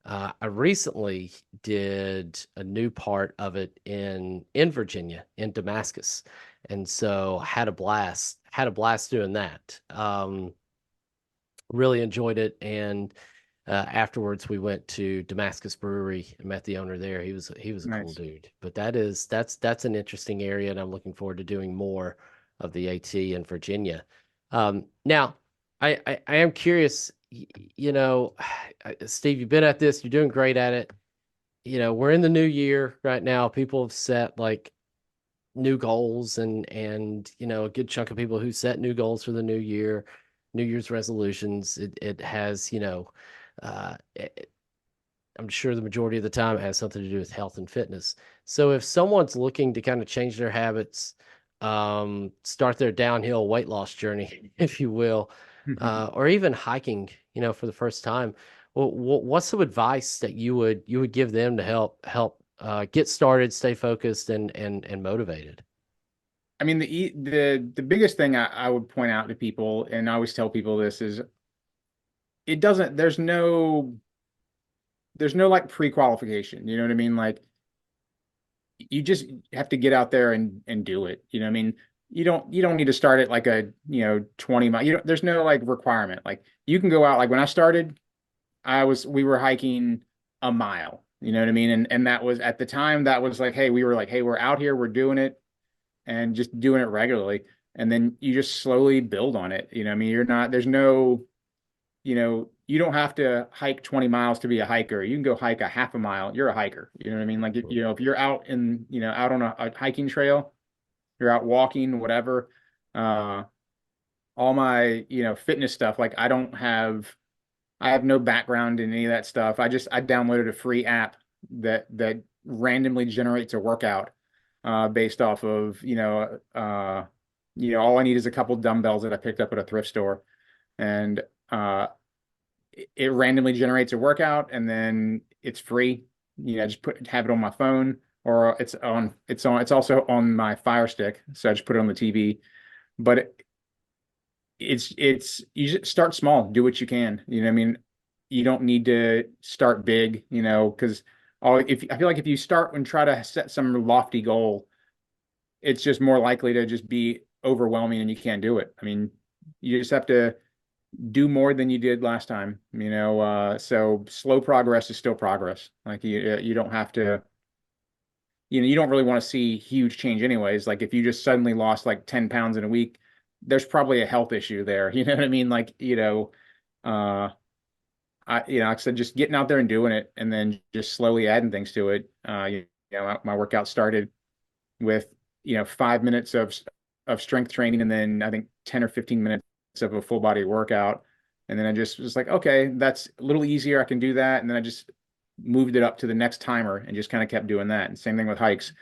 I recently did a new part of it in Virginia, in Damascus, and so had a blast. Had a blast doing that. Really enjoyed it, and afterwards we went to Damascus Brewery and met the owner there. He was a cool Nice. dude. But that's an interesting area, and I'm looking forward to doing more of the AT in Virginia. Now, I am curious. Steve, you've been at this. You're doing great at it. We're in the new year right now. People have set like new goals, and a good chunk of people who set new goals for the new year, New Year's resolutions. It has uh, I'm sure the majority of the time it has something to do with health and fitness. So if someone's looking to kind of change their habits, start their downhill weight loss journey, if you will, or even hiking, for the first time, well, what's some advice that you would give them to help get started, stay focused, and motivated? I mean, the biggest thing I would point out to people, and I always tell people this is it doesn't, there's no like pre-qualification. You know what I mean? Like you just have to get out there and do it. You know what I mean? You don't need to start at like a 20 mile. There's no like requirement. Like you can go out, like when I started, we were hiking a mile. You know what I mean? And that was at the time, that was like, hey, we were like, hey, we're out here, we're doing it and just doing it regularly. And then you just slowly build on it. You know what I mean? There's no, you don't have to hike 20 miles to be a hiker. You can go hike a half a mile. You're a hiker. You know what I mean? Like, if you're out on a hiking trail, you're out walking, whatever. Uh, all my, fitness stuff, like I have no background in any of that stuff. I downloaded a free app that randomly generates a workout based off of, all I need is a couple dumbbells that I picked up at a thrift store. And it randomly generates a workout and then it's free. I just have it on my phone, or it's also on my Fire Stick. So I just put it on the TV. But you just start small, do what you can. You know what I mean? You don't need to start big, because if I feel like if you start and try to set some lofty goal, it's just more likely to just be overwhelming and you can't do it. I mean, you just have to do more than you did last time, so slow progress is still progress. Like you don't have to, you don't really want to see huge change anyways. Like if you just suddenly lost like 10 pounds in a week, there's probably a health issue there. You know what I mean? Like, uh, like I said, just getting out there and doing it and then just slowly adding things to it. My workout started with, 5 minutes of strength training and then I think 10 or 15 minutes of a full body workout. And then I just was like, okay, that's a little easier. I can do that. And then I just moved it up to the next timer and just kind of kept doing that. And same thing with hikes,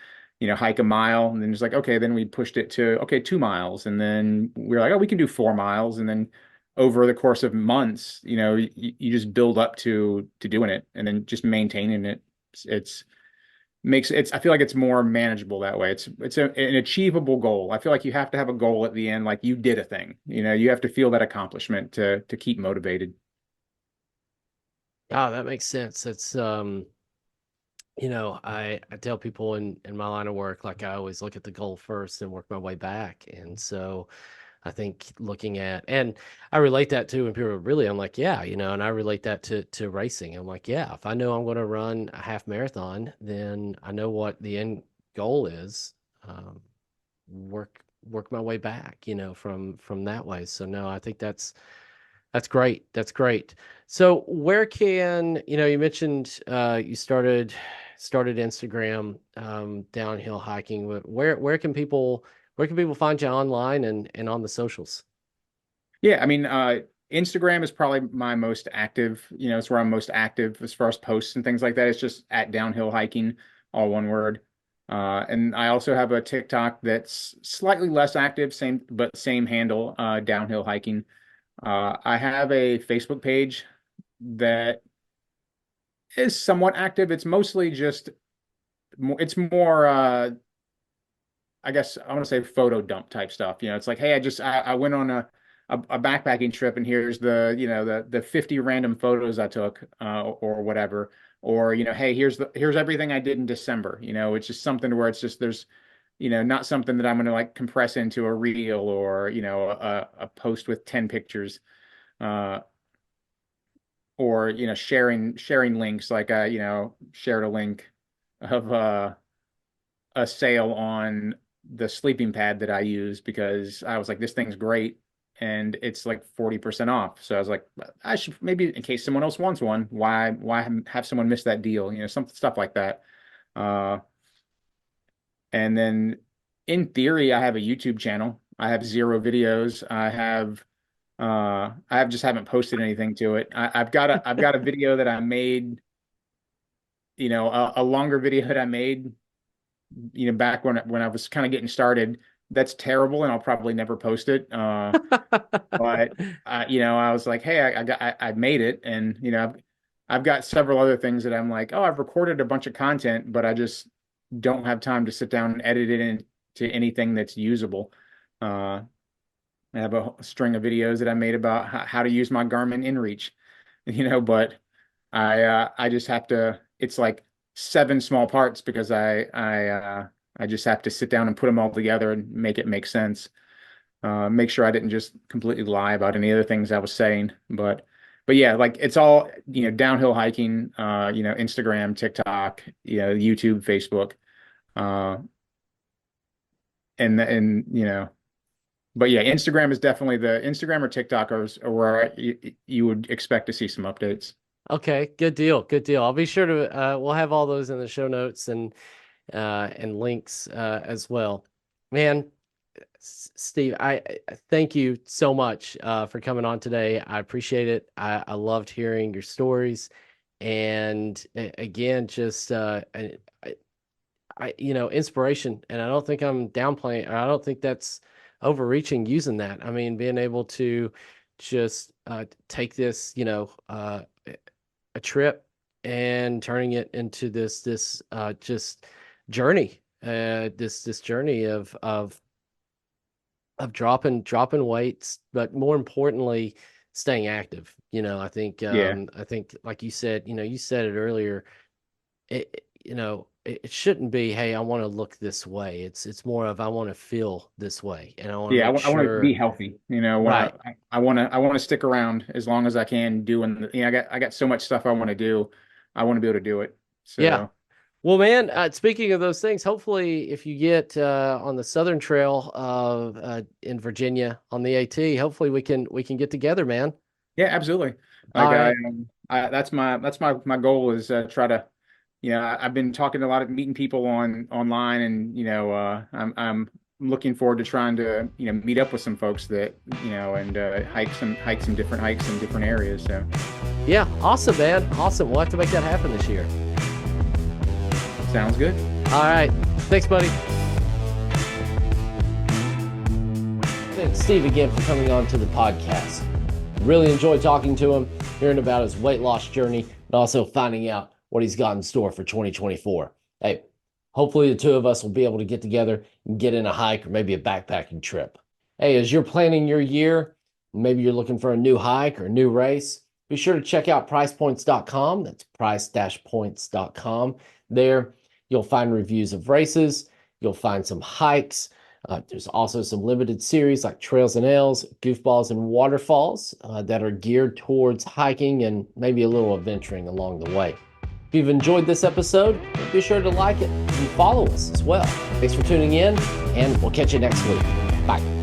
hike a mile. And then just like, okay, then we pushed it to, okay, 2 miles. And then we were like, oh, we can do 4 miles. And then over the course of months, you just build up to doing it and then just maintaining it. It's I feel like it's more manageable that way. An achievable goal. I feel like you have to have a goal at the end, like you did a thing. You have to feel that accomplishment to keep motivated. Oh, that makes sense. It's I tell people in my line of work, like I always look at the goal first and work my way back. And so I think looking at, and I relate that to when people are really, I'm like, yeah, and I relate that to racing. I'm like, yeah, if I know I'm going to run a half marathon, then I know what the end goal is. Um, work my way back, from that way. So no, I think that's great. That's great. So where can, you mentioned you started Instagram downhill hiking. Where can people find you online and on the socials? Yeah, I mean, Instagram is probably my most active, it's where I'm most active as far as posts and things like that. It's just at downhill hiking, all one word. And I also have a TikTok that's slightly less active, same handle, downhill hiking. I have a Facebook page that is somewhat active. It's mostly just it's more I guess I want to say photo dump type stuff. It's like, hey, I went on a backpacking trip and here's the 50 random photos I took or whatever. Or, hey, here's everything I did in December. It's just something to where it's just there's, not something that I'm gonna like compress into a reel or, a post with 10 pictures. Uh or, sharing links like I, shared a link of a sale on the sleeping pad that I use because I was like, this thing's great and it's like 40% off. So I was like, I should maybe in case someone else wants one, why have someone miss that deal? Some stuff like that. Uh, and then in theory, I have a YouTube channel. I have zero videos. I just haven't posted anything to it. I've got a video that I made, a longer video that I made back when I was kind of getting started. That's terrible, and I'll probably never post it. But I was like, hey, I made it, and I've got several other things that I'm like, oh, I've recorded a bunch of content, but I just don't have time to sit down and edit it into anything that's usable. Uh, I have a string of videos that I made about how to use my Garmin InReach, but I just have to. It's like seven small parts because I just have to sit down and put them all together and make it make sense. Make sure I didn't just completely lie about any other things I was saying, but yeah, like it's all downhill hiking. Instagram, TikTok, YouTube, Facebook, uh, and but yeah, Instagram or TikTok are where you would expect to see some updates. Okay, good deal. Good deal. I'll be sure to we'll have all those in the show notes and links as well. Man, Steve, I thank you so much for coming on today. I appreciate it. I loved hearing your stories, and again, just inspiration. And I don't think I'm downplaying, or I don't think that's overreaching using that. I mean, being able to just take this, a trip and turning it into this just journey, this journey of dropping weights, but more importantly, staying active. Yeah. I think like you said, you said it earlier. It shouldn't be, hey, I want to look this way. It's more of I want to feel this way, and I want to Yeah, make I want to be sure. healthy. When Right. I want to stick around as long as I can doing I got so much stuff I want to do. I want to be able to do it. Yeah. So Well, man, speaking of those things, hopefully if you get on the Southern Trail in Virginia on the AT, hopefully we can get together, man. yeah, absolutely. All Like right. that's my goal is try to I've been talking to a lot of meeting people online and I'm looking forward to trying to meet up with some folks that and hike some different hikes in different areas. So Yeah, awesome, man. Awesome. We'll have to make that happen this year. sounds good. All right. Thanks, buddy. Thanks, Steve, again for coming on to the podcast. Really enjoyed talking to him, hearing about his weight loss journey, and also finding out what he's got in store for 2024. Hey, hopefully the two of us will be able to get together and get in a hike or maybe a backpacking trip. Hey, as you're planning your year, maybe you're looking for a new hike or a new race, be sure to check out pricepoints.com. That's price-points.com. There, you'll find reviews of races, you'll find some hikes. There's also some limited series like Trails and Ales, Goofballs and Waterfalls that are geared towards hiking and maybe a little adventuring along the way. If you've enjoyed this episode, be sure to like it and follow us as well. Thanks for tuning in, and we'll catch you next week. Bye.